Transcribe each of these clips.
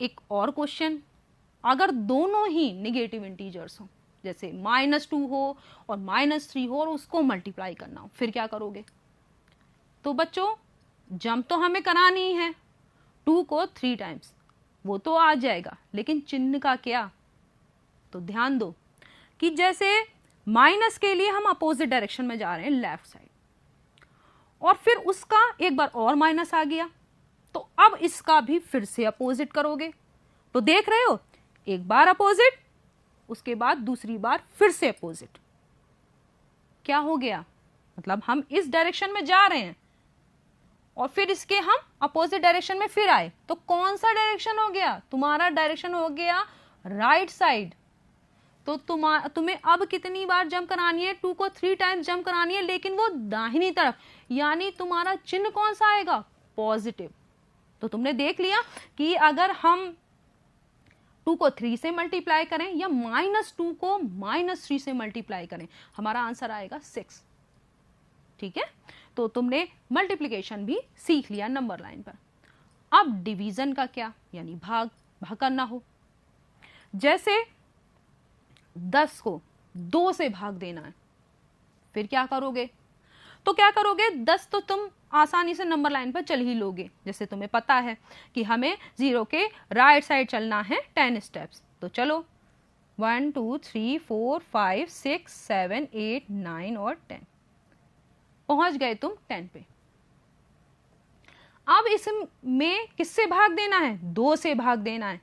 एक और क्वेश्चन, अगर दोनों ही निगेटिव इंटीजर्स हो, जैसे -2 हो और -3 हो और उसको मल्टीप्लाई करना हो, फिर क्या करोगे? तो बच्चों जंप तो हमें करानी ही है, 2 को 3 टाइम्स, वो तो आ जाएगा, लेकिन चिन्ह का क्या? तो ध्यान दो कि जैसे माइनस के लिए हम अपोजिट डायरेक्शन में जा रहे हैं, लेफ्ट साइड, और फिर उसका एक बार और माइनस आ गया, तो अब इसका भी फिर से अपोजिट करोगे। तो देख रहे हो, एक बार अपोजिट, उसके बाद दूसरी बार फिर से अपोजिट। क्या हो गया? मतलब हम इस डायरेक्शन में जा रहे हैं और फिर इसके हम अपोजिट डायरेक्शन में फिर आए, तो कौन सा डायरेक्शन हो गया? तुम्हारा डायरेक्शन हो गया राइट साइड। तो तुम्हें अब कितनी बार जंप करानी है? 2 को 3 टाइम्स जंप करानी है, लेकिन वो दाहिनी तरफ, यानी तुम्हारा चिन्ह कौन सा आएगा? पॉजिटिव। तो तुमने देख लिया कि अगर हम 2 को 3 से मल्टीप्लाई करें या -2 को -3 से मल्टीप्लाई करें, हमारा आंसर आएगा 6। ठीक है, तो तुमने मल्टीप्लिकेशन भी सीख लिया नंबर लाइन पर। अब डिवीजन का क्या, यानी भाग करना हो। जैसे 10 को 2 से भाग देना है, फिर क्या करोगे? तो क्या करोगे? 10 तो तुम आसानी से नंबर लाइन पर चल ही लोगे, जैसे तुम्हें पता है कि हमें 0 के राइट साइड चलना है 10 स्टेप्स। तो चलो 1 2 3 4 5 6 7 8 9 और 10, पहुंच गए तुम 10 पे। अब इसमें किससे भाग देना है? 2 से भाग देना है।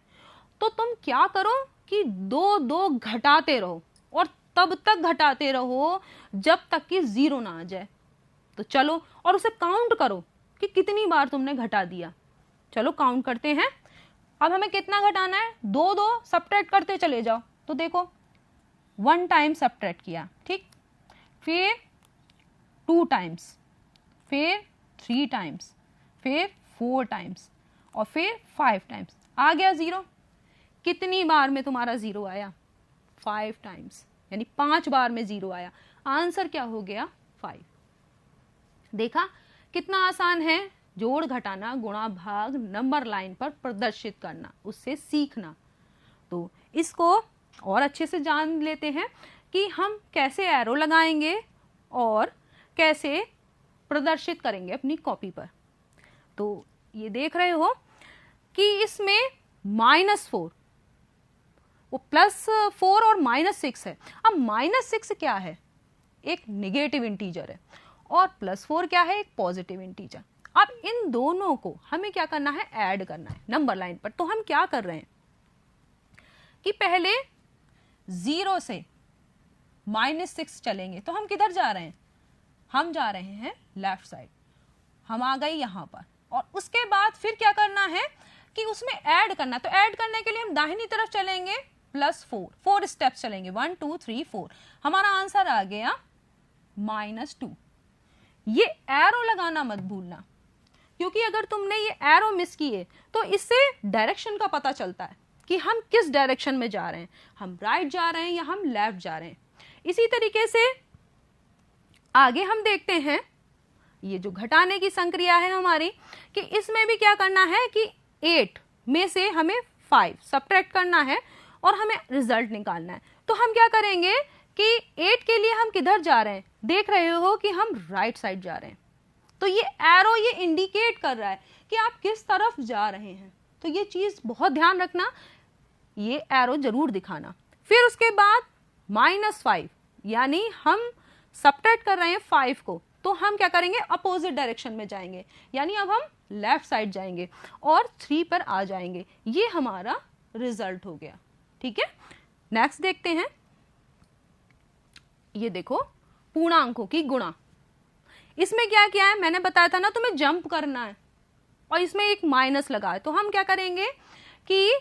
तो तुम क्या करो कि 2 2 घटाते रहो, और तब तक घटाते रहो जब तक कि 0 ना आ जाए। तो चलो, और उसे काउंट करो कि कितनी बार तुमने घटा दिया। चलो काउंट करते हैं। अब हमें कितना घटाना है? 2 2 सब्ट्रैक्ट करते चले जाओ। तो देखो 1 टाइम सब्ट्रैक्ट किया, ठीक, फिर 2 टाइम्स, फिर 3 टाइम्स, फिर 4 टाइम्स, और फिर 5 टाइम्स। आ गया 0। कितनी बार में तुम्हारा 0 आया? 5 टाइम्स, यानी 5 बार में 0 आया। आंसर क्या हो गया? 5। देखा कितना आसान है? जोड़, घटाना, गुणा, भाग नंबर लाइन पर प्रदर्शित करना, उससे सीखना। तो इसको और अच्छे से जान लेते हैं कि हम कैसे एरो लगाएंगे और कैसे प्रदर्शित करेंगे अपनी कॉपी पर। तो ये देख रहे हो कि इसमें -4, वो +4 और -6 है। अब -6 क्या है? एक नेगेटिव इंटीजर है, और +4 क्या है? एक पॉजिटिव इंटीजर। अब इन दोनों को हमें क्या करना है? ऐड करना है नंबर लाइन पर। तो हम क्या कर रहे हैं कि पहले 0 से -6 चलेंगे। तो हम किधर जा रहे हैं? हम जा रहे हैं लेफ्ट साइड। हम आ गए यहां पर, और उसके बाद फिर क्या करना है कि उसमें ऐड करना। तो ऐड करने के लिए हम दाहिनी तरफ चलेंगे, +4 स्टेप्स चलेंगे, 1 2 3 4। हमारा आंसर आ गया -2। ये एरो लगाना मत भूलना, क्योंकि अगर तुमने ये एरो मिस किए तो इससे डायरेक्शन का पता चलता है कि हम किस डायरेक्शन में जा रहे हैं, हम राइट जा रहे हैं या हम लेफ्ट जा रहे हैं। इसी तरीके से आगे हम देखते हैं, ये जो घटाने की संक्रिया है हमारी, कि इसमें भी क्या करना है कि 8 में से हमें 5 सब्ट्रैक्ट करना है और हमें रिजल्ट निकालना है। तो हम क्या करेंगे कि 8 के लिए हम किधर जा रहे हैं? देख रहे हो कि हम राइट साइड जा रहे हैं। तो ये एरो ये इंडिकेट कर रहा है कि आप किस तरफ जा रहे हैं। तो ये चीज बहुत ध्यान रखना, ये एरो जरूर दिखाना। फिर उसके बाद -5, यानी हम सब्ट्रैक्ट कर रहे हैं 5 को, तो हम क्या करेंगे? अपोजिट डायरेक्शन में जाएंगे, यानी अब हम लेफ्ट साइड जाएंगे और 3 पर आ जाएंगे। ये हमारा रिजल्ट हो गया। ठीक है, नेक्स्ट देखते हैं। ये देखो पूर्णांकों की गुणा। इसमें क्या किया है? मैंने बताया था ना तुम्हें जंप करना है, और इसमें एक माइनस लगा है। तो हम क्या करेंगे कि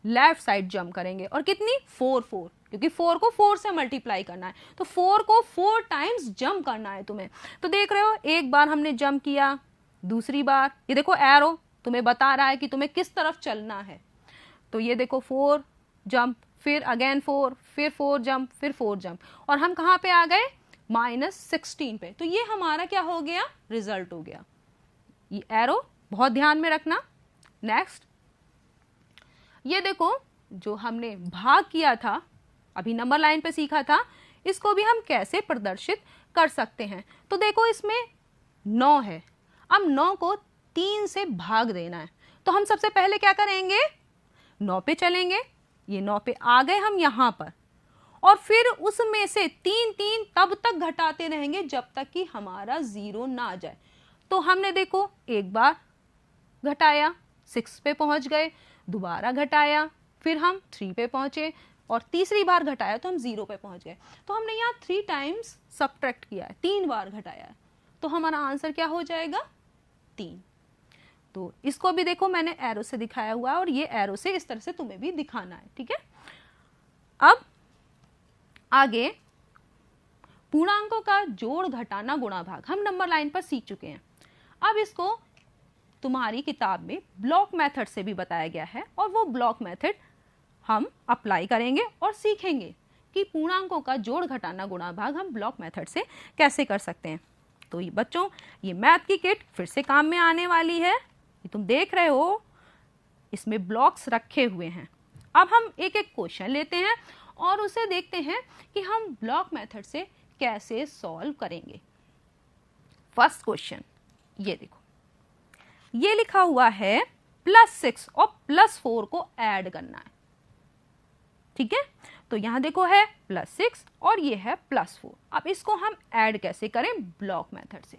लेफ्ट साइड जंप करेंगे, और कितनी? 4 4, क्योंकि 4 को 4 से मल्टीप्लाई करना है। तो 4 को 4 टाइम्स जंप करना है तुम्हें। तो देख रहे हो, एक बार हमने जंप किया, दूसरी बार ये देखो एरो तुम्हें बता रहा है कि तुम्हें किस तरफ चलना है। तो ये देखो 4 जंप, फिर अगेन 4, फिर 4 जंप, फिर 4 जंप, और हम कहाँ पे आ गए? -16 पे। तो ये हमारा क्या हो गया? रिजल्ट हो गया। ये एरो बहुत ध्यान में रखना। नेक्स्ट, ये देखो, जो हमने भाग किया था, अभी नंबर लाइन पे सीखा था, इसको भी हम कैसे प्रदर्शित कर सकते हैं। तो देखो, इसमें 9 है, अब 9 को 3 से भाग देना है। तो हम सबसे पहले क्या करेंगे, 9 पे चलेंगे, ये 9 पे आ गए हम यहाँ पर, और फिर उसमें से 3 तब तक घटाते रहेंगे जब तक कि हमारा 0 ना आ जाए। तो हमने देखो एक बार घटाया, 6 पे पहुंच गए, दोबारा घटाया, फिर हम 3 पे पहुंचे, और तीसरी बार घटाया तो हम 0 पे पहुंच गए। तो हमने यहाँ 3 टाइम्स सब्ट्रैक्ट किया है, 3 बार घटाया है, तो हमारा आंसर क्या हो जाएगा, 3। तो इसको भी देखो मैंने एरो से दिखाया हुआ है, और ये एरो से इस तरह से तुम्हें भी दिखाना है, ठीक है। अब आगे पूर्णांकों का जोड़, घटाना, गुणा, भाग हम नंबर लाइन पर सीख चुके हैं। अब इसको तुम्हारी किताब में ब्लॉक मेथड से भी बताया गया है, और वो ब्लॉक मेथड हम अप्लाई करेंगे और सीखेंगे कि पूर्णांकों का जोड़, घटाना, गुणा, भाग हम ब्लॉक मेथड से कैसे कर सकते हैं। तो ये बच्चों, ये मैथ की किट फिर से काम में आने वाली है। ये तुम देख रहे हो, इसमें ब्लॉक्स रखे हुए हैं। अब हम एक एक क्वेश्चन लेते हैं और उसे देखते हैं कि हम ब्लॉक मेथड से कैसे सॉल्व करेंगे। फर्स्ट क्वेश्चन, ये देखो, ये लिखा हुआ है +6 और +4 को ऐड करना है, ठीक है। तो यहां देखो है +6 और ये है +4। अब इसको हम ऐड कैसे करें ब्लॉक मेथड से।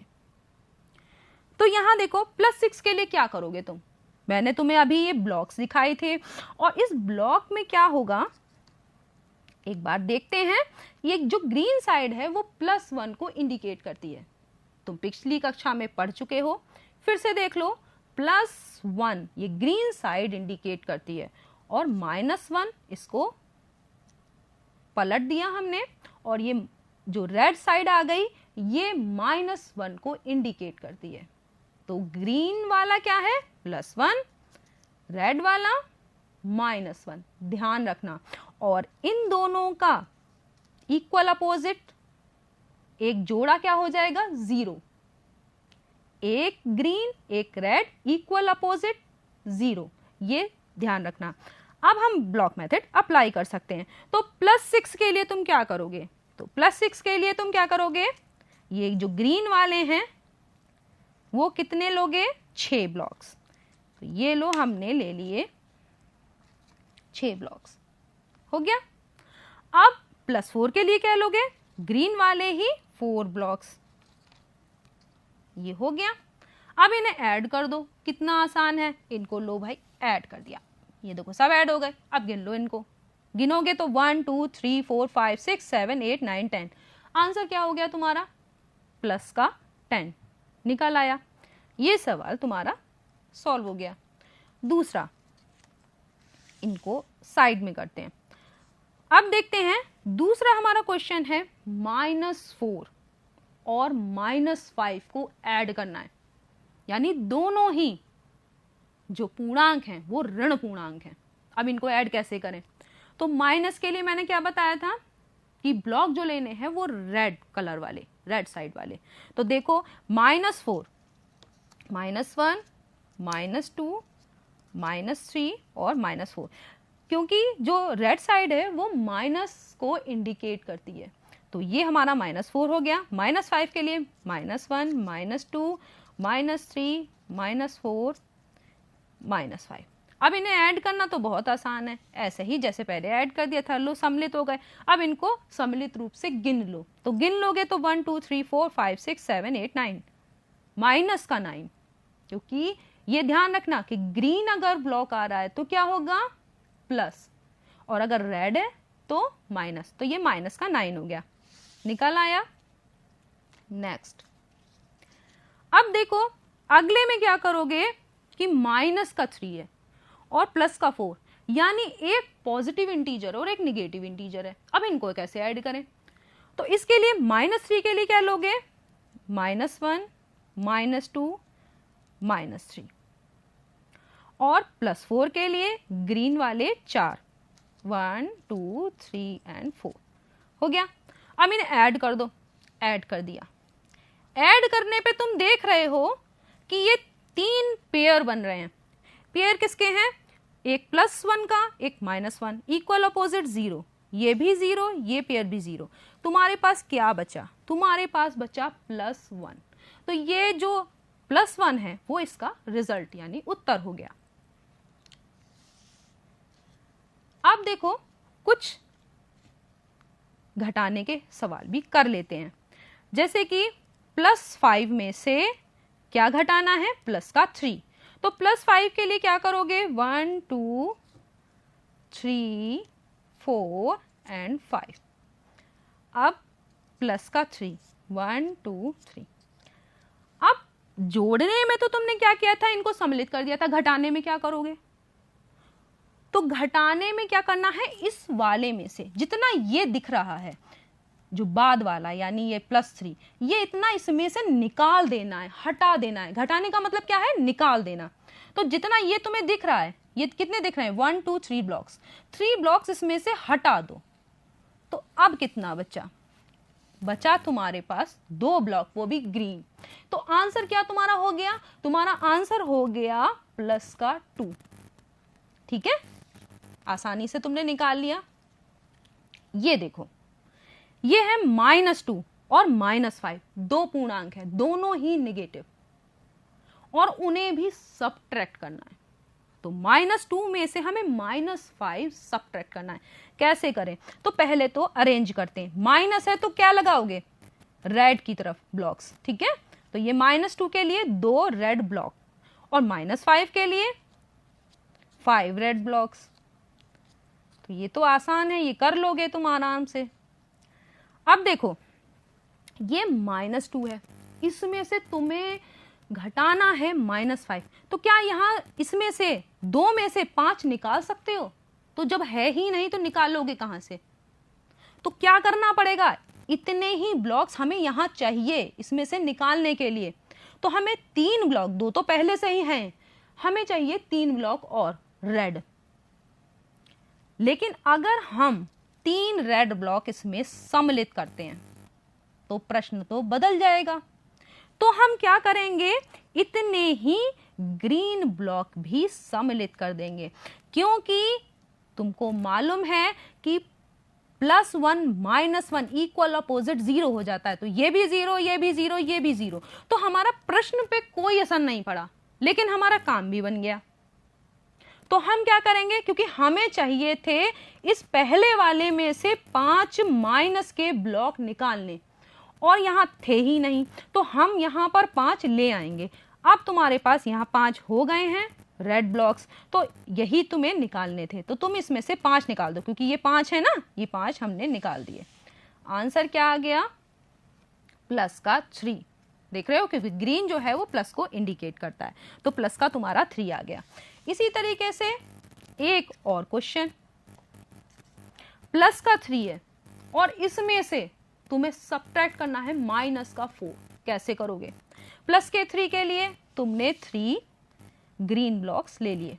तो यहां देखो +6 के लिए क्या करोगे तुम, मैंने तुम्हें अभी ये ब्लॉक्स दिखाए थे, और इस ब्लॉक में क्या होगा एक बार देखते हैं। ये जो ग्रीन साइड है वो +1 को इंडिकेट करती है, तुम पिछली कक्षा में पढ़ चुके हो, फिर से देख लो। +1 ये ग्रीन साइड इंडिकेट करती है, और -1 इसको पलट दिया हमने, और ये जो रेड साइड आ गई ये -1 को इंडिकेट करती है। तो ग्रीन वाला क्या है +1, रेड वाला -1, ध्यान रखना। और इन दोनों का इक्वल अपोजिट, एक जोड़ा क्या हो जाएगा 0, एक ग्रीन एक रेड, इक्वल अपोजिट 0, ये ध्यान रखना। अब हम ब्लॉक मेथड अप्लाई कर सकते हैं। तो +6 के लिए तुम क्या करोगे, तो +6 के लिए तुम क्या करोगे, ये जो ग्रीन वाले हैं वो कितने लोगे, 6 ब्लॉक्स। तो ये लो, हमने ले लिए 6 ब्लॉक्स, हो गया। अब +4 के लिए क्या लोगे, ग्रीन वाले ही 4 ब्लॉक्स, ये हो गया। अब इन्हें ऐड कर दो, कितना आसान है, इनको लो भाई ऐड कर दिया, ये देखो सब ऐड हो गए। अब गिन लो इनको, गिनोगे तो 1 2 3 4 5 6 7 8 9 10, आंसर क्या हो गया तुम्हारा प्लस का 10 निकल आया। ये सवाल तुम्हारा सॉल्व हो गया। दूसरा, इनको साइड में करते हैं। अब देखते हैं दूसरा हमारा क्वेश्चन है -4 और -5 को ऐड करना है, यानी दोनों ही जो पूर्णांक हैं वो ऋण पूर्णांक हैं। अब इनको ऐड कैसे करें, तो माइनस के लिए मैंने क्या बताया था कि ब्लॉक जो लेने हैं वो रेड कलर वाले, रेड साइड वाले। तो देखो -4, -1, -2, -3 और -4, क्योंकि जो रेड साइड है वो माइनस को इंडिकेट करती है, तो ये हमारा -4 हो गया। -5 के लिए -1, -2, -3, -4, -5। अब इन्हें ऐड करना तो बहुत आसान है, ऐसे ही जैसे पहले ऐड कर दिया था। लो सम्मिलित हो गए, अब इनको सम्मिलित रूप से गिन लो। तो गिन लोगे तो 1 2 3 4 5 6 7 8 9, माइनस का 9, क्योंकि ये ध्यान रखना कि ग्रीन अगर ब्लॉक आ रहा है तो क्या होगा प्लस, और अगर रेड है तो माइनस, तो ये माइनस का 9 हो गया, निकल आया। नेक्स्ट, अब देखो अगले में क्या करोगे कि माइनस का 3 है और प्लस का 4, यानी एक पॉजिटिव इंटीजर और एक निगेटिव इंटीजर है। अब इनको कैसे ऐड करें, तो इसके लिए -3 के लिए क्या लोगे, -1, -2, -3, और +4 के लिए ग्रीन वाले 4, 1 2 3 एंड 4 हो गया। अब इन्हें ऐड कर दो, ऐड कर दिया। ऐड करने पे तुम देख रहे हो कि ये 3 पेयर बन रहे हैं। पेयर किसके हैं, एक +1 का एक -1, इक्वल अपोजिट 0, ये भी 0, ये पेयर भी 0। तुम्हारे पास क्या बचा? तुम्हारे पास बचा +1। तो ये जो +1 है वो इसका रिजल्ट यानी उत्तर हो गया। अब देखो कुछ घटाने के सवाल भी कर लेते हैं, जैसे कि +5 में से क्या घटाना है? प्लस का 3। तो +5 के लिए क्या करोगे? 1 2 3 4 एंड 5। अब प्लस का 3, 1 2 3। अब जोड़ने में तो तुमने क्या किया था? इनको सम्मिलित कर दिया था। घटाने में क्या करोगे? तो घटाने में क्या करना है? इस वाले में से जितना ये दिख रहा है, जो बाद वाला यानी ये +3, ये इतना इसमें से निकाल देना है, हटा देना है। घटाने का मतलब क्या है? निकाल देना। तो जितना ये तुम्हें दिख रहा है, ये कितने दिख रहे हैं? 1 2 3 ब्लॉक्स, 3 ब्लॉक्स इसमें से हटा दो। तो अब कितना बचा? बचा तुम्हारे पास 2 ब्लॉक, वो भी ग्रीन। तो आंसर क्या तुम्हारा हो गया? तुम्हारा आंसर हो गया +2। ठीक है, आसानी से तुमने निकाल लिया। ये देखो, ये है -2 और -5, दो पूर्णांक है, दोनों ही नेगेटिव, और उन्हें भी सबट्रैक्ट करना है। तो -2 में से हमें -5 सबट्रैक्ट करना है। कैसे करें? तो पहले तो अरेंज करते हैं। माइनस है तो क्या लगाओगे? रेड की तरफ ब्लॉक्स। ठीक है, तो ये -2 के लिए 2 रेड ब्लॉक और -5 के लिए 5 रेड ब्लॉक्स। तो ये तो आसान है, ये कर लोगे तुम आराम से। अब देखो, ये -2 है, इसमें से तुम्हें घटाना है -5। तो क्या यहाँ इसमें से 2 में से 5 निकाल सकते हो? तो जब है ही नहीं तो निकालोगे कहाँ से? तो क्या करना पड़ेगा? इतने ही ब्लॉक्स हमें यहाँ चाहिए इसमें से निकालने के लिए। तो हमें 3 ब्लॉक, 2 तो पहले से ही हैं, हमें चाहिए 3 ब्लॉक और रेड। लेकिन अगर हम 3 रेड ब्लॉक इसमें सम्मिलित करते हैं तो प्रश्न तो बदल जाएगा। तो हम क्या करेंगे? इतने ही ग्रीन ब्लॉक भी सम्मिलित कर देंगे, क्योंकि तुमको मालूम है कि +1 -1 इक्वल अपोजिट 0 हो जाता है। तो ये भी 0, ये भी 0, ये भी 0। तो हमारा प्रश्न पे कोई असर नहीं पड़ा, लेकिन हमारा काम भी बन गया। तो हम क्या करेंगे? क्योंकि हमें चाहिए थे इस पहले वाले में से 5 माइनस के ब्लॉक निकालने, और यहां थे ही नहीं, तो हम यहां पर 5 ले आएंगे। अब तुम्हारे पास यहां 5 हो गए हैं रेड ब्लॉक्स, तो यही तुम्हें निकालने थे। तो तुम इसमें से 5 निकाल दो, क्योंकि ये 5 है ना, ये 5 हमने निकाल दिए। आंसर क्या आ गया? +3। देख रहे हो, क्योंकि ग्रीन जो है वो प्लस को इंडिकेट करता है। तो प्लस का तुम्हारा 3 आ गया। इसी तरीके से एक और क्वेश्चन, प्लस का 3 है और इसमें से तुम्हें सबट्रैक्ट करना है -4। कैसे करोगे? प्लस के 3 के लिए तुमने 3 ग्रीन ब्लॉक्स ले लिए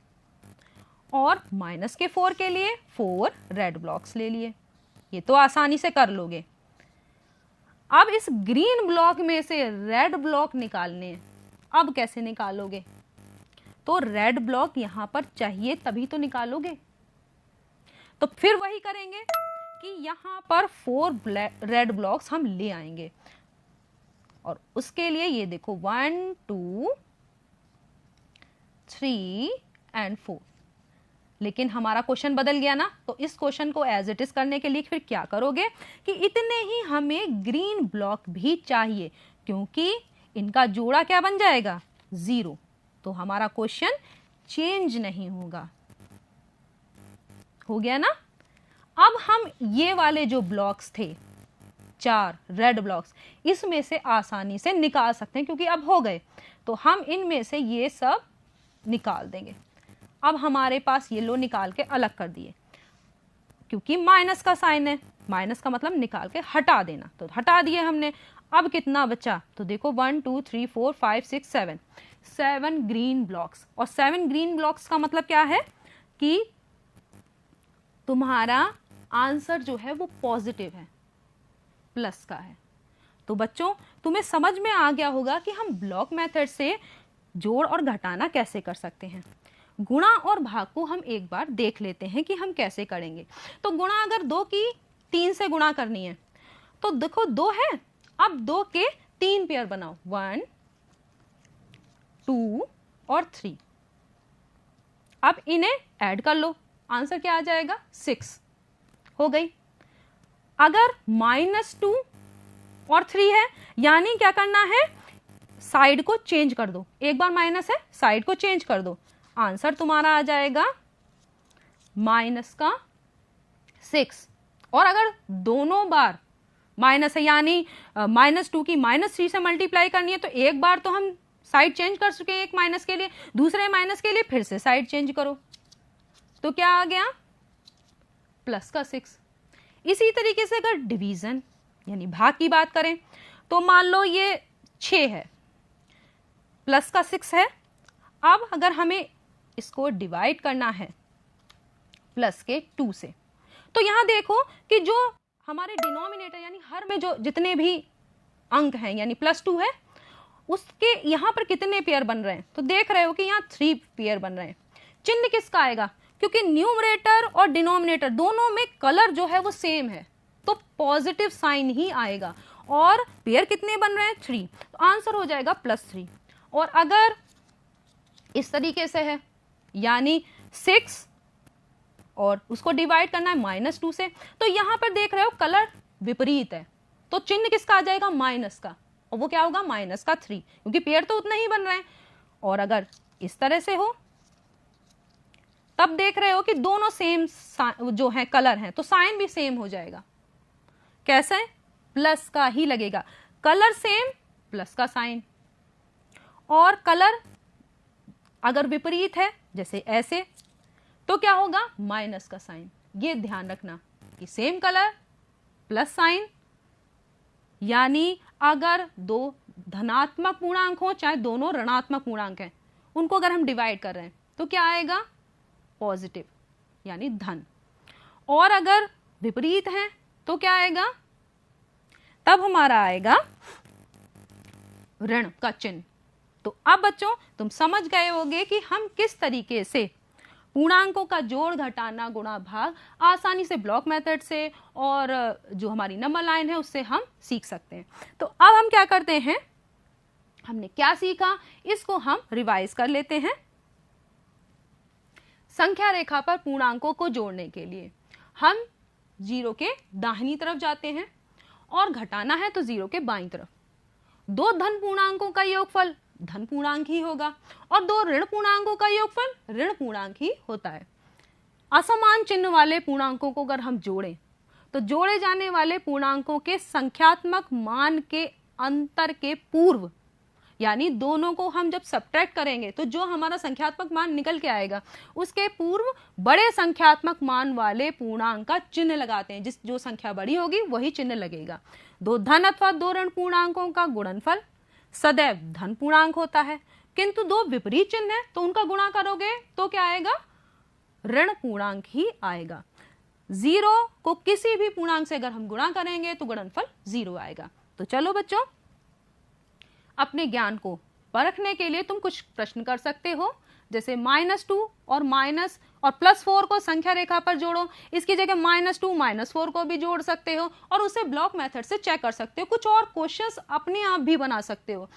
और -4 के लिए 4 रेड ब्लॉक्स ले लिए। ये तो आसानी से कर लोगे। अब इस ग्रीन ब्लॉक में से रेड ब्लॉक निकालने हैं। अब कैसे निकालोगे? तो रेड ब्लॉक यहां पर चाहिए तभी तो निकालोगे। तो फिर वही करेंगे कि यहां पर 4 रेड ब्लॉक्स हम ले आएंगे, और उसके लिए ये देखो 1 2 3 एंड 4। लेकिन हमारा क्वेश्चन बदल गया ना, तो इस क्वेश्चन को एज इट इज करने के लिए फिर क्या करोगे कि इतने ही हमें ग्रीन ब्लॉक भी चाहिए, क्योंकि इनका जोड़ा क्या बन जाएगा? 0। तो हमारा क्वेश्चन चेंज नहीं होगा। हो गया ना? अब हम ये वाले जो ब्लॉक्स थे 4 रेड ब्लॉक्स, इसमें से आसानी से निकाल सकते हैं, क्योंकि अब हो गए। तो हम इनमें से ये सब निकाल देंगे। अब हमारे पास ये लो निकाल के अलग कर दिए, क्योंकि माइनस का साइन है, माइनस का मतलब निकाल के हटा देना, तो हटा दिए हमने। अब कितना बचा? तो देखो 1 2 3 4 5 6 7 ग्रीन ब्लॉक्स। और 7 ग्रीन ब्लॉक्स का मतलब क्या है कि तुम्हारा आंसर जो है वो पॉजिटिव है, प्लस का है। तो बच्चों, तुम्हें समझ में आ गया होगा कि हम ब्लॉक मेथड से जोड़ और घटाना कैसे कर सकते हैं। गुणा और भाग को हम एक बार देख लेते हैं कि हम कैसे करेंगे। तो गुणा अगर 2 की 3 से गुणा करनी है तो देखो 2 है, अब 2 के 3 पेयर बनाओ, 1 2 और 3। अब इन्हें ऐड कर लो, आंसर क्या आ जाएगा 6 हो गई। अगर -2 और 3 है यानी क्या करना है, साइड को चेंज कर दो, एक बार माइनस है साइड को चेंज कर दो, आंसर तुम्हारा आ जाएगा -6। और अगर दोनों बार माइनस है यानी -2 की -3 से मल्टीप्लाई करनी है तो एक बार तो हम साइड चेंज कर चुके हैं एक माइनस के लिए, दूसरे माइनस के लिए फिर से साइड चेंज करो, तो क्या आ गया +6। इसी तरीके से अगर डिवीजन यानी भाग की बात करें तो मान लो ये 6 है, +6 है। अब अगर हमें इसको डिवाइड करना है +2 से, तो यहां देखो कि जो हमारे डिनोमिनेटर यानी हर में जो जितने भी अंक हैं यानी +2 है, उसके यहां पर कितने पेयर बन रहे हैं, तो देख रहे हो कि यहाँ 3 पेयर बन रहे हैं। चिन्ह किसका आएगा, क्योंकि न्यूमरेटर और डिनोमिनेटर दोनों में कलर जो है वो सेम है तो पॉजिटिव साइन ही आएगा। और पेयर कितने बन रहे हैं 3, तो आंसर हो जाएगा +3। और अगर इस तरीके से है यानी 6 और उसको डिवाइड करना है -2 से, तो यहां पर देख रहे हो कलर विपरीत है तो चिन्ह किसका आ जाएगा माइनस का, और वो क्या होगा -3, क्योंकि पेयर तो उतना ही बन रहे हैं। और अगर इस तरह से हो तब देख रहे हो कि दोनों सेम जो है कलर हैं तो साइन भी सेम हो जाएगा। कैसे, प्लस का ही लगेगा, कलर सेम प्लस का साइन। और कलर अगर विपरीत है जैसे ऐसे तो क्या होगा माइनस का साइन। ये ध्यान रखना कि सेम कलर प्लस साइन, यानी अगर 2 धनात्मक पूर्णांक हो चाहे दोनों ऋणात्मक पूर्णांक हैं, उनको अगर हम डिवाइड कर रहे हैं तो क्या आएगा पॉजिटिव यानी धन। और अगर विपरीत है तो क्या आएगा, तब हमारा आएगा ऋण का चिन्ह। तो अब बच्चों तुम समझ गए होगे कि हम किस तरीके से पूर्णांकों का जोड़ घटाना गुणा भाग आसानी से ब्लॉक मेथड से और जो हमारी नंबर लाइन है उससे हम सीख सकते हैं। तो अब हम क्या करते हैं, हमने क्या सीखा इसको हम रिवाइज कर लेते हैं। संख्या रेखा पर पूर्णांकों को जोड़ने के लिए हम 0 के दाहिनी तरफ जाते हैं और घटाना है तो 0 के बाईं तरफ। 2 धन पूर्णांकों का योगफल धन पूर्णांक ही होगा और 2 ऋण पूर्णांकों का योगफल ऋण पूर्णांक ही होता है। असमान चिन्ह वाले पूर्णांकों को अगर हम जोड़ें तो जोड़े जाने वाले पूर्णांकों के संख्यात्मक मान के अंतर के पूर्व, यानी दोनों को हम जब सब्ट्रैक्ट करेंगे तो जो हमारा संख्यात्मक मान निकल के आएगा उसके पूर्व बड़े संख्यात्मक मान वाले पूर्णांक का चिन्ह लगाते हैं। जो संख्या बड़ी होगी वही चिन्ह लगेगा। 2 धन अथवा 2 ऋण पूर्णांकों का गुणनफल सदैव धन पूर्णांक होता है, किंतु 2 विपरीत चिन्ह है तो उनका गुणा करोगे तो क्या आएगा ऋण पूर्णांक ही आएगा। 0 को किसी भी पूर्णांक से अगर हम गुणा करेंगे तो गुणनफल 0 आएगा। तो चलो बच्चों, अपने ज्ञान को परखने के लिए तुम कुछ प्रश्न कर सकते हो, जैसे -2 और +4 को संख्या रेखा पर जोड़ो। इसकी जगह -2 -4 को भी जोड़ सकते हो और उसे ब्लॉक मेथड से चेक कर सकते हो। कुछ और क्वेश्चंस अपने आप भी बना सकते हो।